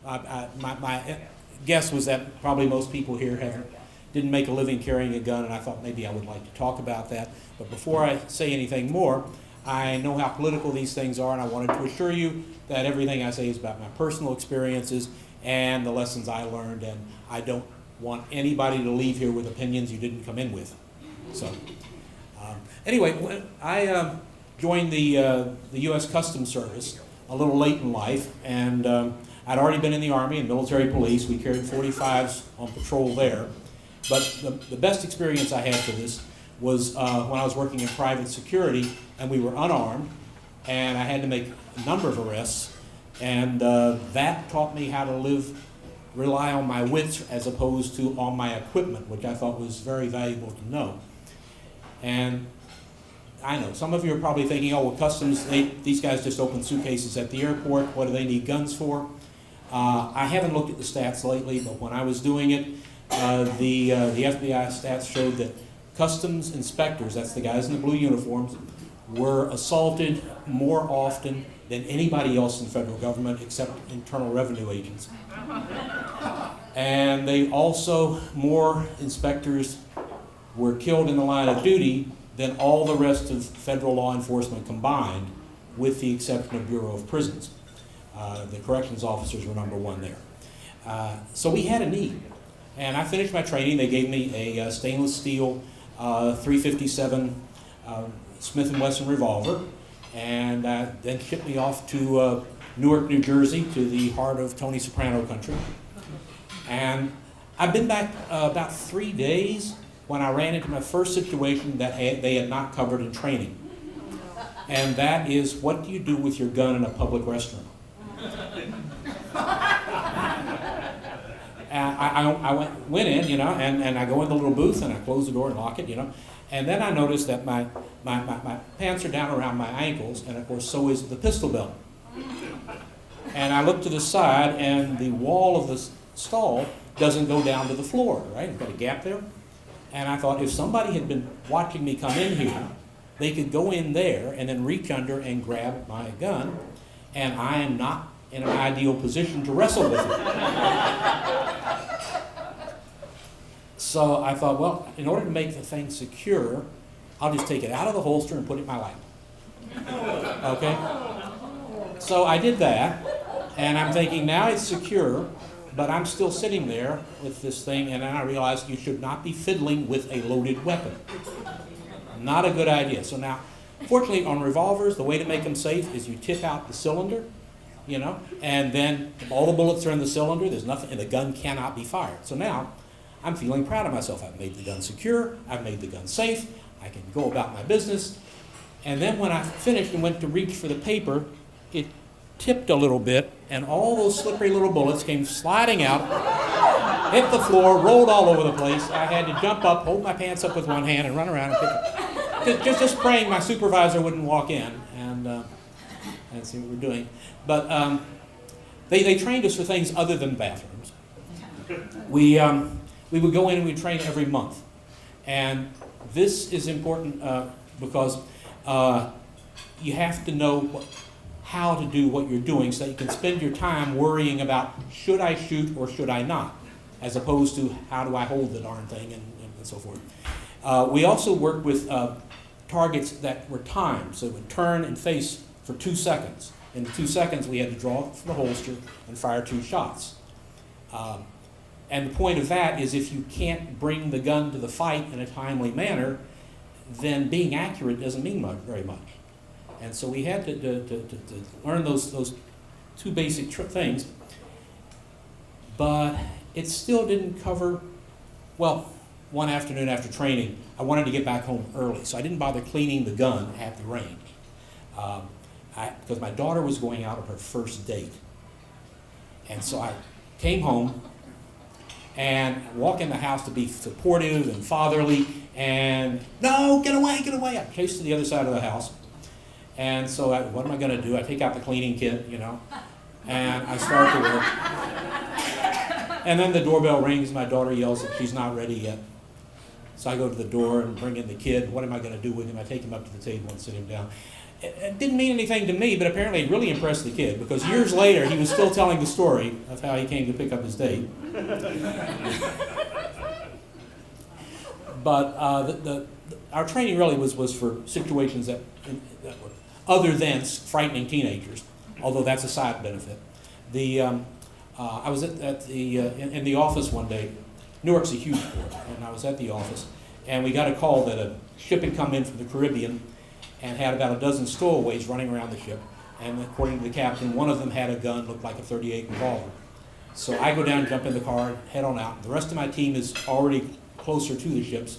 My guess was that probably most people here didn't make a living carrying a gun, and I thought maybe I would like to talk about that. But before I say anything more, I know how political these things are, and I wanted to assure you that everything I say is about my personal experiences and the lessons I learned, and I don't want anybody to leave here with opinions you didn't come in with. So, anyway, I joined the U.S. Customs Service a little late in life, and I'd already been in the Army and military police. We carried 45s on patrol there. But the best experience I had for this was when I was working in private security, and we were unarmed, and I had to make a number of arrests, and that taught me how to rely on my wits as opposed to on my equipment, which I thought was very valuable to know. And I know some of you are probably thinking, oh, well, customs, these guys just open suitcases at the airport. What do they need guns for? I haven't looked at the stats lately, but when I was doing it, the FBI stats showed that customs inspectors, that's the guys in the blue uniforms, were assaulted more often than anybody else in the federal government except internal revenue agents. And they also, more inspectors were killed in the line of duty than all the rest of federal law enforcement combined, with the exception of Bureau of Prisons. The corrections officers were number one there. So we had a need. And I finished my training. They gave me a stainless steel .357 Smith & Wesson revolver, and then shipped me off to Newark, New Jersey, to the heart of Tony Soprano country. And I've been back about 3 days when I ran into my first situation that they had not covered in training. And that is, what do you do with your gun in a public restroom? I went in, you know, and I go in the little booth and I close the door and lock it, you know. And then I noticed that my pants are down around my ankles, and of course so is the pistol belt. And I look to the side, and the wall of the stall doesn't go down to the floor, right? I've got a gap there. And I thought, if somebody had been watching me come in here, they could go in there and then reach under and grab my gun, and I am not in an ideal position to wrestle with it. So I thought, well, in order to make the thing secure, I'll just take it out of the holster and put it in my lap. Okay? So I did that, and I'm thinking, now it's secure, but I'm still sitting there with this thing, and then I realized you should not be fiddling with a loaded weapon. Not a good idea. So now, fortunately, on revolvers, the way to make them safe is you tip out the cylinder, you know, and then all the bullets are in the cylinder, there's nothing, and the gun cannot be fired. So now, I'm feeling proud of myself. I've made the gun secure, I've made the gun safe, I can go about my business. And then when I finished and went to reach for the paper, it tipped a little bit, and all those slippery little bullets came sliding out, hit the floor, rolled all over the place. I had to jump up, hold my pants up with one hand, and run around and pick it. Just praying my supervisor wouldn't walk in and see what we're doing. But they trained us for things other than bathrooms. We would go in and we'd train every month. And this is important because you have to know how to do what you're doing so that you can spend your time worrying about, should I shoot or should I not, as opposed to how do I hold the darn thing and so forth. We also worked with targets that were timed, so it would turn and face for 2 seconds. In the 2 seconds, we had to draw from the holster and fire 2 shots. And the point of that is, if you can't bring the gun to the fight in a timely manner, then being accurate doesn't mean very much. And so we had to learn those 2 basic things. But it still didn't cover, well, one afternoon after training, I wanted to get back home early, so I didn't bother cleaning the gun at the range. Because my daughter was going out on her first date. And so I came home and walked in the house to be supportive and fatherly, and no, get away, get away. I chased to the other side of the house. And so what am I going to do? I take out the cleaning kit, you know, and I start to work. And then the doorbell rings, my daughter yells that she's not ready yet. So I go to the door and bring in the kid. What am I going to do with him? I take him up to the table and sit him down. It didn't mean anything to me, but apparently it really impressed the kid, because years later he was still telling the story of how he came to pick up his date. But our training really was for situations that were other than frightening teenagers, although that's a side benefit. I was in the office one day. Newark's a huge port, and I was at the office, and we got a call that a ship had come in from the Caribbean and had about a dozen stowaways running around the ship. And according to the captain, one of them had a gun, looked like a .38 revolver. So I go down, jump in the car, and head on out. The rest of my team is already closer to the ships,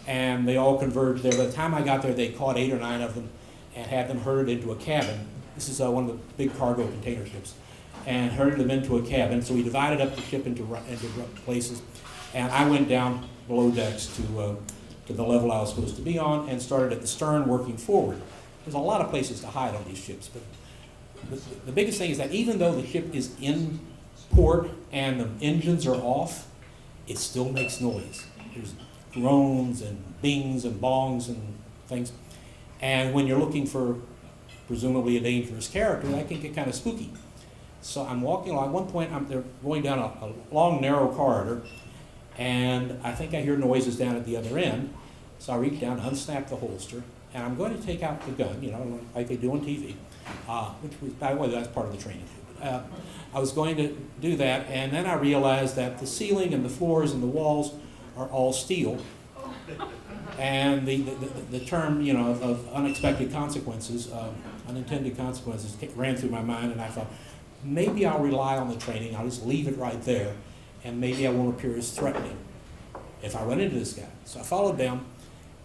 and they all converged there. By the time I got there, they caught 8 or 9 of them and had them herded into a cabin. This is one of the big cargo container ships, and herded them into a cabin. So we divided up the ship into places, and I went down below decks to the level I was supposed to be on, and started at the stern working forward. There's a lot of places to hide on these ships, but the biggest thing is that even though the ship is in port and the engines are off, it still makes noise. There's groans and bings and bongs and things. And when you're looking for presumably a dangerous character, that can get kind of spooky. So I'm walking along. At one point, they're going down a long, narrow corridor, and I think I hear noises down at the other end. So I reach down, unsnap the holster, and I'm going to take out the gun, like they do on TV, which was, by the way, that's part of the training too. I was going to do that, and then I realized that the ceiling and the floors and the walls are all steel. And the term, of unexpected consequences, unintended consequences ran through my mind, and I thought, maybe I'll rely on the training. I'll just leave it right there, and maybe I won't appear as threatening if I run into this guy. So I followed down,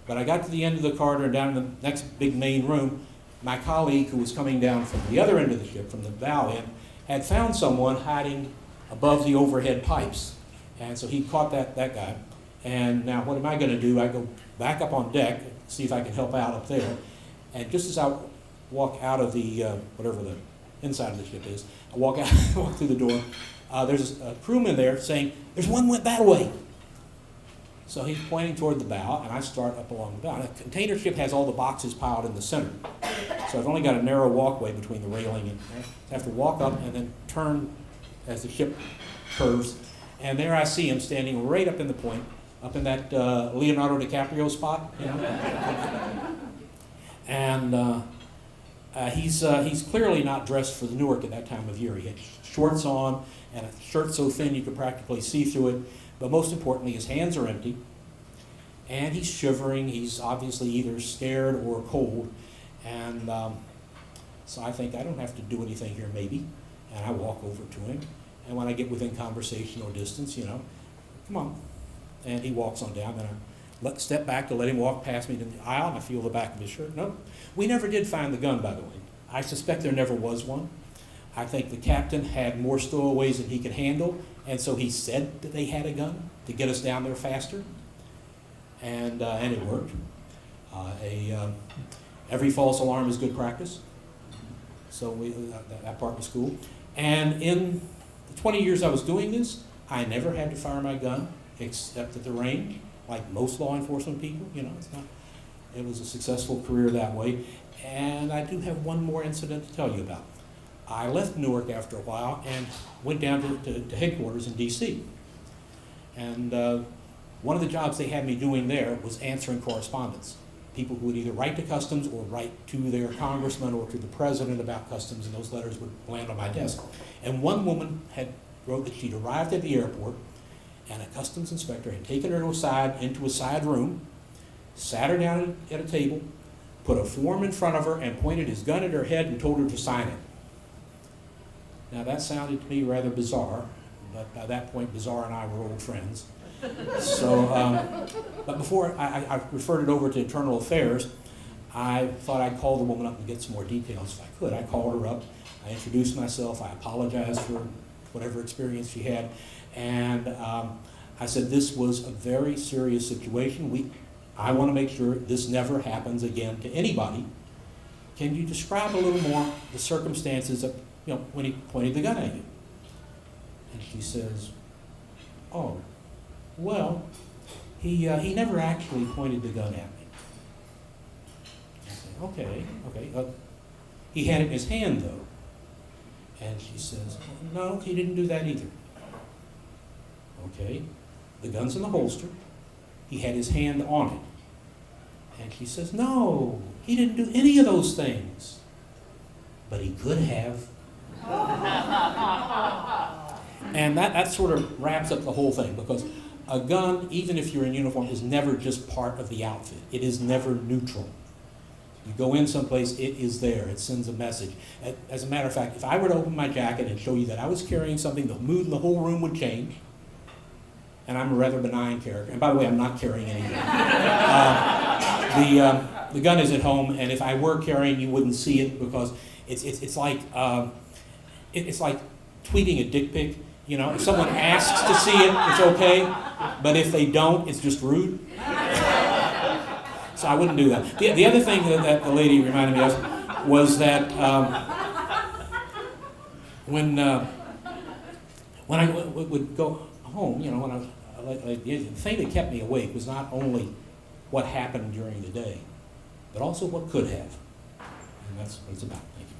but I got to the end of the corridor and down in the next big main room. My colleague, who was coming down from the other end of the ship, from the bow end, had found someone hiding above the overhead pipes. And so he caught that guy. And now what am I going to do? I go back up on deck, see if I can help out up there. And just as I walk out of the, whatever the inside of the ship is, I walk through the door. There's a crewman there saying, "There's one went that way." So he's pointing toward the bow, and I start up along the bow. And a container ship has all the boxes piled in the center. So I've only got a narrow walkway between the railing, and I have to walk up and then turn as the ship curves. And there I see him standing right up in the point, up in that Leonardo DiCaprio spot. And he's clearly not dressed for the Newark at that time of year. He had shorts on and a shirt so thin you could practically see through it. But most importantly, his hands are empty, and he's shivering. He's obviously either scared or cold. And so I think, I don't have to do anything here, maybe. And I walk over to him. And when I get within conversational distance, come on. And he walks on down. Then I step back to let him walk past me to the aisle, and I feel the back of his shirt. No, we never did find the gun, by the way. I suspect there never was one. I think the captain had more stowaways than he could handle, and so he said that they had a gun to get us down there faster, and it worked. Every false alarm is good practice, so that part was cool. And in the 20 years I was doing this, I never had to fire my gun except at the range, like most law enforcement people. It was a successful career that way. And I do have one more incident to tell you about. I left Newark after a while and went down to headquarters in D.C. And one of the jobs they had me doing there was answering correspondence. People who would either write to Customs or write to their congressman or to the president about Customs, and those letters would land on my desk. And one woman wrote that she'd arrived at the airport, and a Customs inspector had taken her into a side room, sat her down at a table, put a form in front of her, and pointed his gun at her head and told her to sign it. Now that sounded to me rather bizarre, but by that point, Bizarre and I were old friends. So, but before I referred it over to Internal Affairs, I thought I'd call the woman up and get some more details if I could. I called her up, I introduced myself, I apologized for whatever experience she had, and I said this was a very serious situation. I want to make sure this never happens again to anybody. Can you describe a little more the circumstances of, when he pointed the gun at you? And she says, "Oh, well, he never actually pointed the gun at me." I say, okay. He had it in his hand, though. And she says, no, he didn't do that either. Okay, the gun's in the holster. He had his hand on it. And she says, no, he didn't do any of those things. But he could have. And that sort of wraps up the whole thing, because a gun, even if you're in uniform, is never just part of the outfit. It is never neutral. You go in someplace, it is there. It sends a message. As a matter of fact, if I were to open my jacket and show you that I was carrying something, the mood in the whole room would change. And I'm a rather benign character. And by the way, I'm not carrying anything. The gun is at home, and if I were carrying, you wouldn't see it, because it's like tweeting a dick pic. You know, if someone asks to see it, it's okay. But if they don't, it's just rude. So I wouldn't do that. The other thing that the lady reminded me of was that when I would go home, you know, when I was, the thing that kept me awake was not only what happened during the day, but also what could have. And that's what it's about. Thank you.